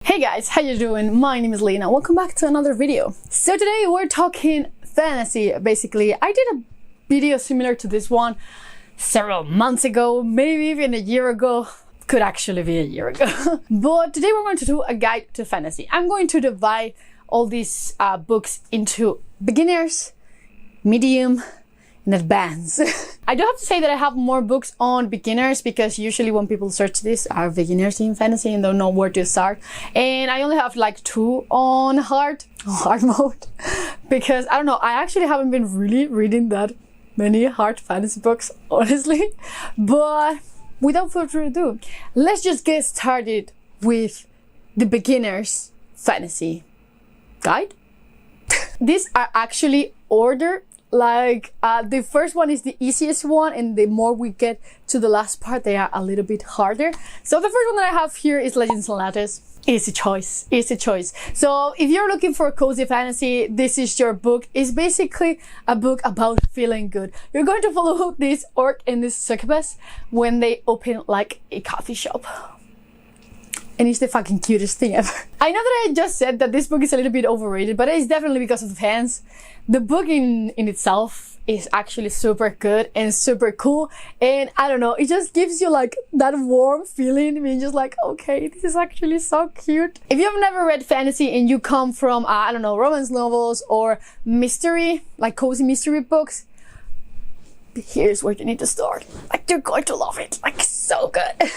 Hey guys, how you doing? My name is Lena. Welcome back to another video. So today we're talking fantasy, basically. I did a video similar to this one several months ago, maybe even a year ago. Could actually be a year ago. But today we're going to do a guide to fantasy. I'm going to divide all these books into beginners, medium, and advanced. I do have to say that I have more books on beginners because usually when people search this are beginners in fantasy and don't know where to start. And I only have like 2 on hard mode because I don't know, I actually haven't been really reading that many hard fantasy books, honestly. But without further ado, let's just get started with the beginners fantasy guide. These are actually ordered. Like the first one is the easiest one, and the more we get to the last part they are a little bit harder. So the first one that I have here is Legends and Lattes. Easy choice, easy choice. So if you're looking for a cozy fantasy, this is your book. It's basically a book about feeling good. You're going to follow this orc and this succubus when they open like a coffee shop. And it's the fucking cutest thing ever. I know that I just said that this book is a little bit overrated, but it's definitely because of the fans. The book in itself is actually super good and super cool. And I don't know, it just gives you like that warm feeling. I mean, just like, okay, this is actually so cute. If you've never read fantasy and you come from, I don't know, romance novels or mystery, like cozy mystery books, here's where you need to start. Like, you're going to love it. Like, so good.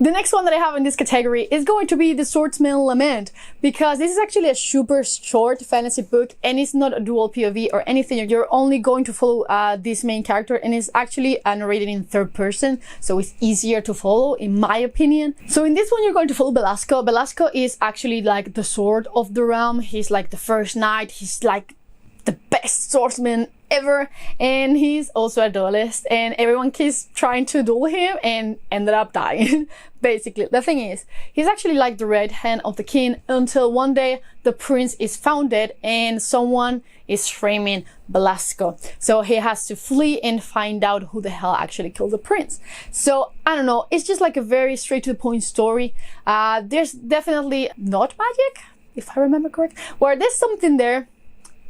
The next one that I have in this category is going to be the Swordsman Lament, because this is actually a super short fantasy book and it's not a dual POV or anything. You're only going to follow this main character, and it's actually narrated in third person, so it's easier to follow in my opinion. So in this one you're going to follow Belasco. Belasco is actually like the sword of the realm. He's like the first knight. He's like the best swordsman ever, and he's also a duelist, and everyone keeps trying to duel him and ended up dying. Basically, the thing is, he's actually like the right hand of the king until one day the prince is found dead and someone is framing Belasco. So he has to flee and find out who the hell actually killed the prince. So I don't know, it's just like a very straight to the point story. There's definitely not magic, if I remember correct, where there's something there.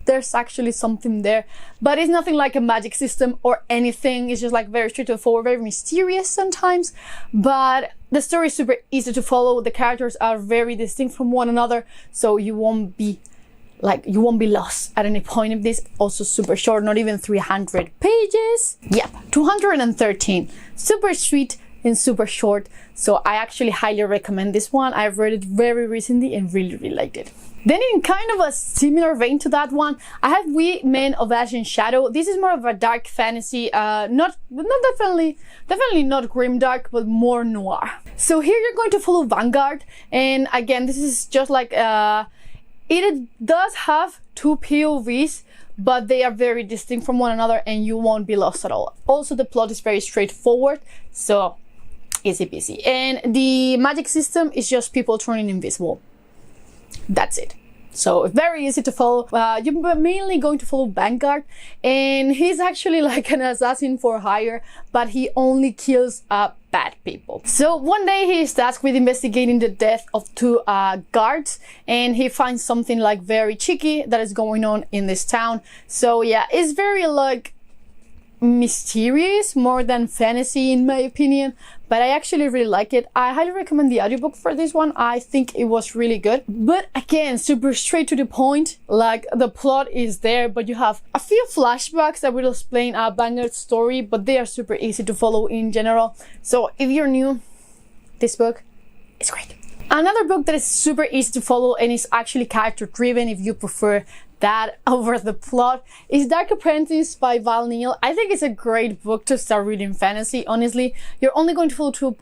There's actually something there, but it's nothing like a magic system or anything. It's just like very straightforward, very mysterious sometimes, but the story is super easy to follow. The characters are very distinct from one another, so you won't be lost at any point of this. Also super short, not even 300 pages. Yep, 213. Super sweet and super short. So I actually highly recommend this one. I've read it very recently and really liked it. Then in kind of a similar vein to that one, I have We Men of Ash and Shadow. This is more of a dark fantasy, not definitely not grimdark, but more noir. So here you're going to follow Vanguard, and again, this is just like, it does have 2 POVs, but they are very distinct from one another and you won't be lost at all. Also, the plot is very straightforward, so easy peasy. And the magic system is just people turning invisible. That's it. So very easy to follow. You're mainly going to follow Vanguard, and he's actually like an assassin for hire, but he only kills bad people. So one day he is tasked with investigating the death of 2 guards, and he finds something like very cheeky that is going on in this town. So yeah, it's very like mysterious more than fantasy in my opinion, but I actually really like it. I highly recommend the audiobook for this one. I think it was really good, but again, super straight to the point. Like, the plot is there, but you have a few flashbacks that will explain Vanguard's story, but they are super easy to follow in general. So if you're new, this book is great. Another book that is super easy to follow and is actually character driven, if you prefer that over the plot, is Dark Apprentice by Val Neal. I think it's a great book to start reading fantasy. Honestly, you're only going to follow two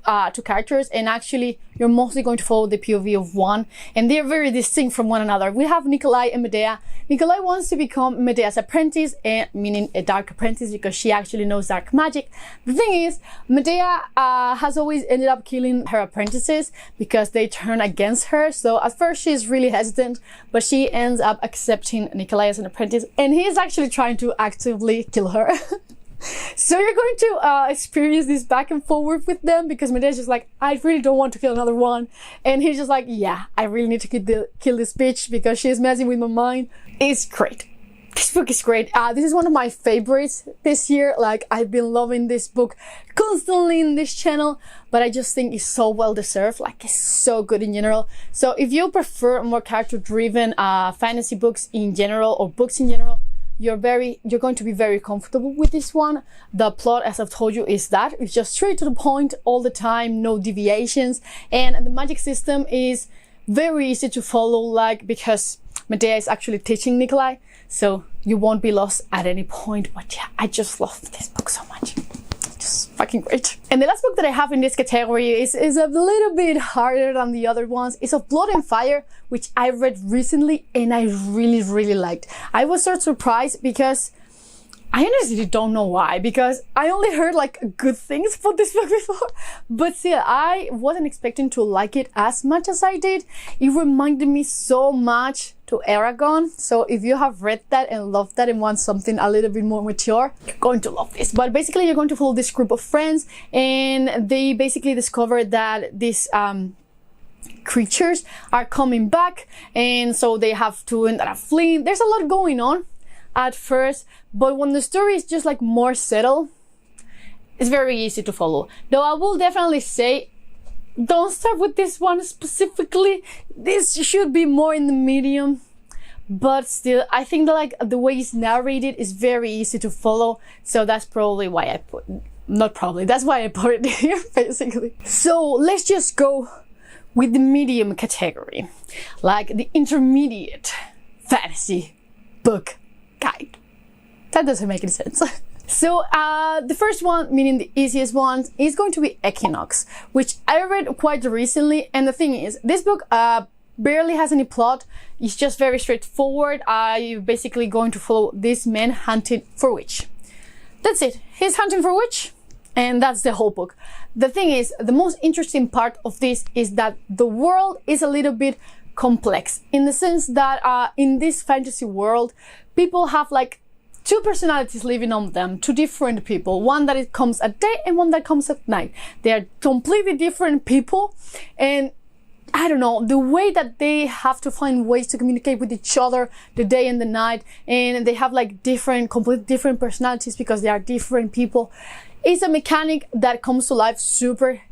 characters, and actually you're mostly going to follow the POV of one, and they're very distinct from one another. We have Nikolai and Medea. Nikolai wants to become Medea's apprentice, and meaning a dark apprentice, because she actually knows dark magic. The thing is, Medea has always ended up killing her apprentices because they turn against her. So at first she's really hesitant, but she ends up accepting Nikolai as an apprentice, and he is actually trying to actively kill her. So you're going to experience this back and forward with them, because Medea's just like, I really don't want to kill another one. And he's just like, yeah, I really need to kill this bitch because she's messing with my mind. It's great. This book is great. This is one of my favorites this year. Like, I've been loving this book constantly in this channel, but I just think it's so well deserved. Like, it's so good in general. So if you prefer more character driven fantasy books in general, or books in general, you're going to be very comfortable with this one. The plot, as I've told you, is that it's just straight to the point all the time, no deviations, and the magic system is very easy to follow, like, because Medea is actually teaching Nikolai, so you won't be lost at any point. But yeah, I just love this book so much. Just fucking great. And the last book that I have in this category is a little bit harder than the other ones. It's of Blood and Fire, which I read recently and I really liked. I was so surprised because I honestly don't know why, because I only heard like good things about this book before, but still, I wasn't expecting to like it as much as I did. It reminded me so much to Aragon. So if you have read that and loved that and want something a little bit more mature, you're going to love this. But basically, you're going to follow this group of friends, and they basically discover that these creatures are coming back, and so they have to end up fleeing. There's a lot going on at first, but when the story is just like more settled, it's very easy to follow. Though I will definitely say, don't start with this one specifically. This should be more in the medium, but still, I think that like the way it's narrated is very easy to follow. So that's probably why I put, not probably, that's why I put it here basically. So let's just go with the medium category, like the intermediate fantasy book guide. That doesn't make any sense. So the first one, meaning the easiest one, is going to be Equinox, which I read quite recently. And the thing is, this book barely has any plot. It's just very straightforward. You're basically going to follow this man hunting for witch. That's it. He's hunting for witch, and that's the whole book. The thing is, the most interesting part of this is that the world is a little bit complex, in the sense that in this fantasy world, people have like two personalities living on them, two different people, one that it comes at day and one that comes at night. They are completely different people, and I don't know, the way that they have to find ways to communicate with each other, the day and the night, and they have like completely different personalities because they are different people. It's a mechanic that comes to life super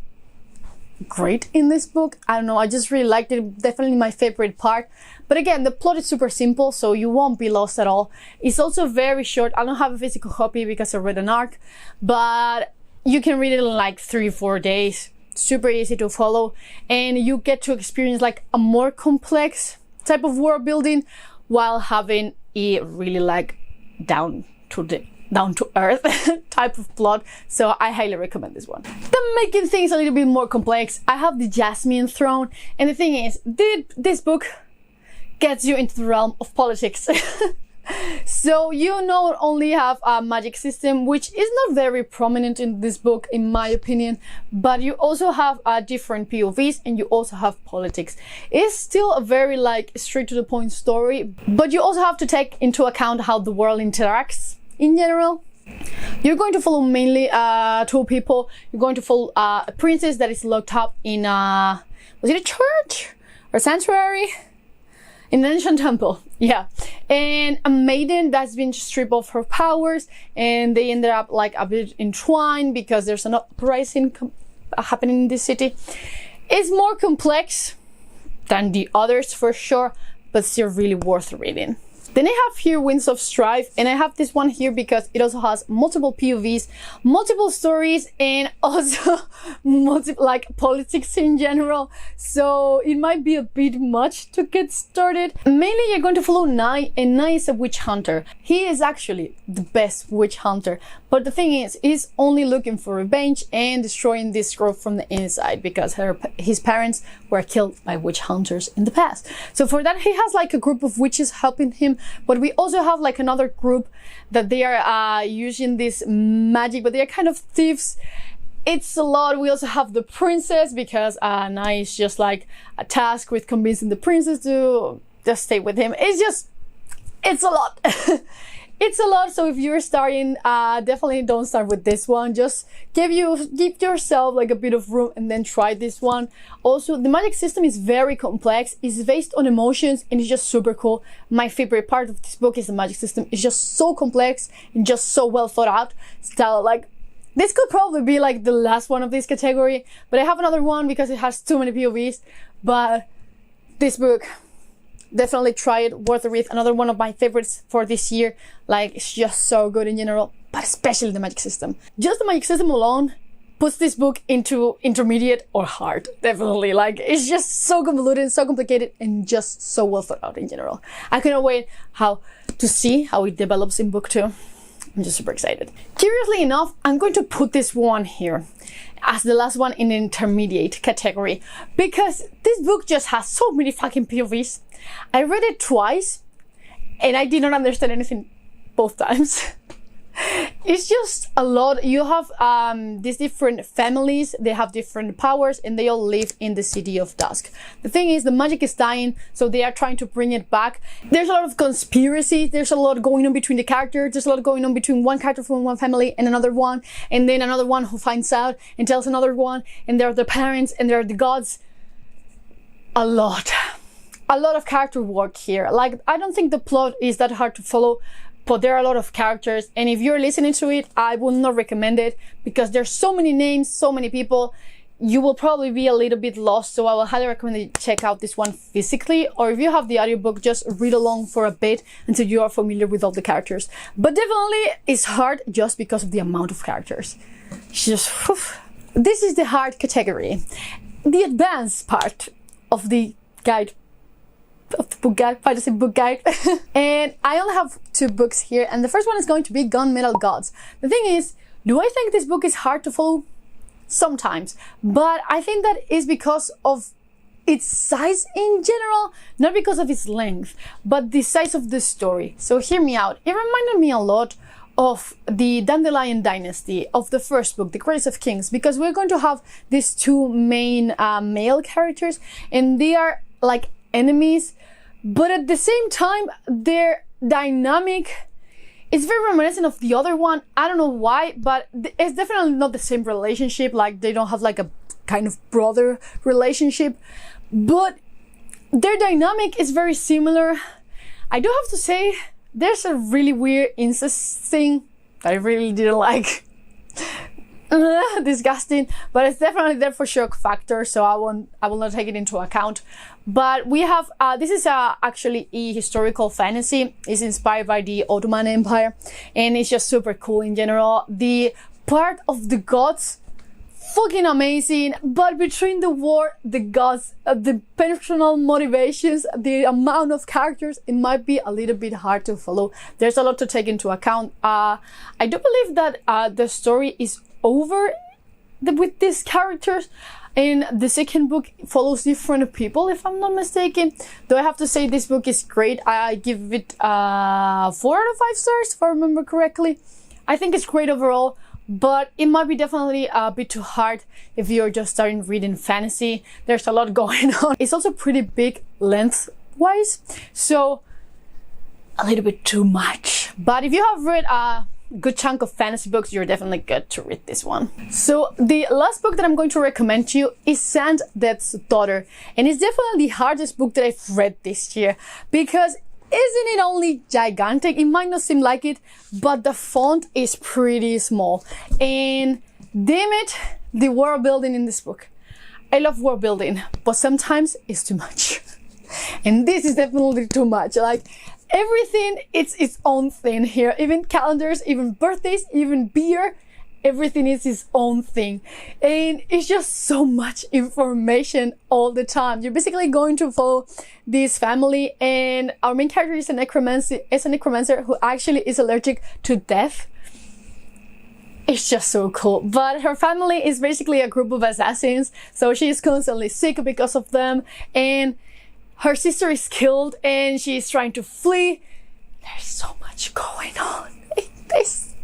great in this book. I don't know, I just really liked it. Definitely my favorite part. But again, the plot is super simple, so you won't be lost at all. It's also very short. I don't have a physical copy because I read an ARC, but you can read it in like 3-4 days. Super easy to follow, and you get to experience like a more complex type of world building while having a really like down to earth type of plot. So I highly recommend this one. Then making things a little bit more complex, I have the Jasmine Throne, and the thing is, this book gets you into the realm of politics. So you not only have a magic system, which is not very prominent in this book in my opinion, but you also have different POVs, and you also have politics. It's still a very like straight to the point story, but you also have to take into account how the world interacts in general. You're going to follow mainly two people. You're going to follow a princess that is locked up in was it a church or sanctuary? In an ancient temple, yeah. And a maiden that's been stripped of her powers, and they ended up like a bit entwined because there's an uprising happening in this city. It's more complex than the others for sure, but still really worth reading. Then I have here Winds of Strife, and I have this one here because it also has multiple POVs, multiple stories, and also multiple like politics in general. So it might be a bit much to get started. Mainly you're going to follow Nye, and Nye is a witch hunter. He is actually the best witch hunter, but the thing is, he's only looking for revenge and destroying this girl from the inside because his parents were killed by witch hunters in the past. So for that, he has like a group of witches helping him. But we also have like another group that they are using this magic, but they are kind of thieves. It's a lot. We also have the princess because Nai is just like a task with convincing the princess to just stay with him. It's a lot. it's a lot. So if you're starting, definitely don't start with this one. Just give yourself like a bit of room and then try this one. Also, the magic system is very complex. It's based on emotions and it's just super cool. My favorite part of this book is the magic system. It's just so complex and just so well thought out. Style, like, this could probably be like the last one of this category, but I have another one because it has too many POVs. But this book, definitely try it, worth a read. Another one of my favorites for this year. Like, it's just so good in general, but especially the magic system. Just the magic system alone puts this book into intermediate or hard, definitely. Like, it's just so convoluted, so complicated, and just so well thought out in general. I cannot wait to see how it develops in book 2. I'm just super excited. Curiously enough, I'm going to put this one here as the last one in the intermediate category because this book just has so many fucking POVs. I read it twice and I did not understand anything both times. It's just a lot. You have these different families, they have different powers, and they all live in the City of Dusk. The thing is, the magic is dying, so they are trying to bring it back. There's a lot of conspiracy, there's a lot going on between the characters, there's a lot going on between one character from one family and another one, and then another one who finds out and tells another one, and there are the parents, and there are the gods. A lot of character work here. Like, I don't think the plot is that hard to follow, but there are a lot of characters, and if you're listening to it, I would not recommend it because there's so many names, so many people. You will probably be a little bit lost, so I will highly recommend you check out this one physically, or if you have the audiobook, just read along for a bit until you are familiar with all the characters. But definitely it's hard just because of the amount of characters. It's just, whew. This is the hard category. The advanced part of the guide, of the book guide, fantasy book guide. And I only have 2 books here, and the first one is going to be Gunmetal Gods. The thing is, do I think this book is hard to follow? Sometimes, but I think that is because of its size in general, not because of its length, but the size of the story. So hear me out. It reminded me a lot of the Dandelion Dynasty of the first book, The Greatest of Kings, because we're going to have these 2 main male characters, and they are like enemies, but at the same time their dynamic is very reminiscent of the other one. I don't know why, but it's definitely not the same relationship. Like, they don't have like a kind of brother relationship, but their dynamic is very similar. I do have to say there's a really weird incest thing that I really didn't like. Disgusting, but it's definitely there for shock factor, so I will not take it into account. But we have this is actually a historical fantasy. It's inspired by the Ottoman Empire, and it's just super cool in general. The part of the gods, fucking amazing, but between the war, the gods, the personal motivations, the amount of characters, it might be a little bit hard to follow. There's a lot to take into account. I do believe that the story is over with these characters, and the second book follows different people, if I'm not mistaken. Though I have to say this book is great. I give it 4 out of 5 stars if I remember correctly. I think it's great overall, but it might be definitely a bit too hard if you're just starting reading fantasy. There's a lot going on. It's also pretty big length-wise, so a little bit too much. But if you have read good chunk of fantasy books, you're definitely good to read this one. So the last book that I'm going to recommend to you is Sand Death's Daughter, and it's definitely the hardest book that I've read this year, because isn't it only gigantic? It might not seem like it, but the font is pretty small, and damn it, the world building in this book. I love world building, but sometimes it's too much. And this is definitely too much. Like, everything, it's its own thing here. Even calendars, even birthdays, even beer, everything is its own thing. And it's just so much information all the time. You're basically going to follow this family, and our main character is a necromancer who actually is allergic to death. It's just so cool. But her family is basically a group of assassins, so she is constantly sick because of them, and her sister is killed and she's trying to flee. There's so much going on in this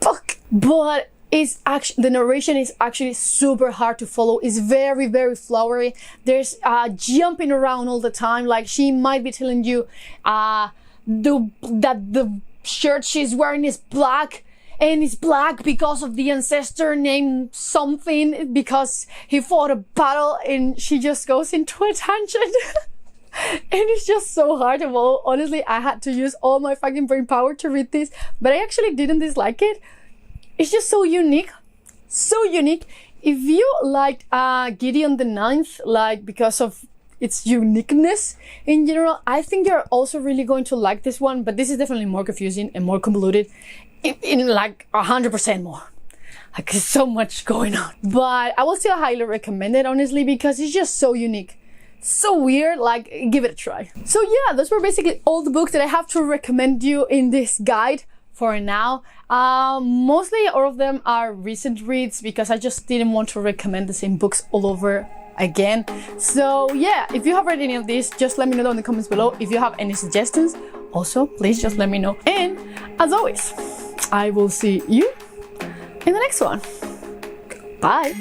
book. But it's actually, the narration is actually super hard to follow. It's very, very flowery. There's jumping around all the time. Like, she might be telling you that the shirt she's wearing is black, and it's black because of the ancestor named something, because he fought a battle, and she just goes into a tangent. And it's just so hard to follow. Honestly, I had to use all my fucking brain power to read this, but I actually didn't dislike it. It's just so unique. So unique. If you liked Gideon the Ninth, like because of its uniqueness in general, I think you're also really going to like this one, but this is definitely more confusing and more convoluted in like 100% more. Like there's so much going on. But I will still highly recommend it, honestly, because it's just so unique. So weird, like give it a try. So yeah, those were basically all the books that I have to recommend you in this guide for now. Mostly all of them are recent reads because I just didn't want to recommend the same books all over again. So yeah, if you have read any of these, just let me know in the comments below. If you have any suggestions, also please just let me know. And as always, I will see you in the next one. Bye.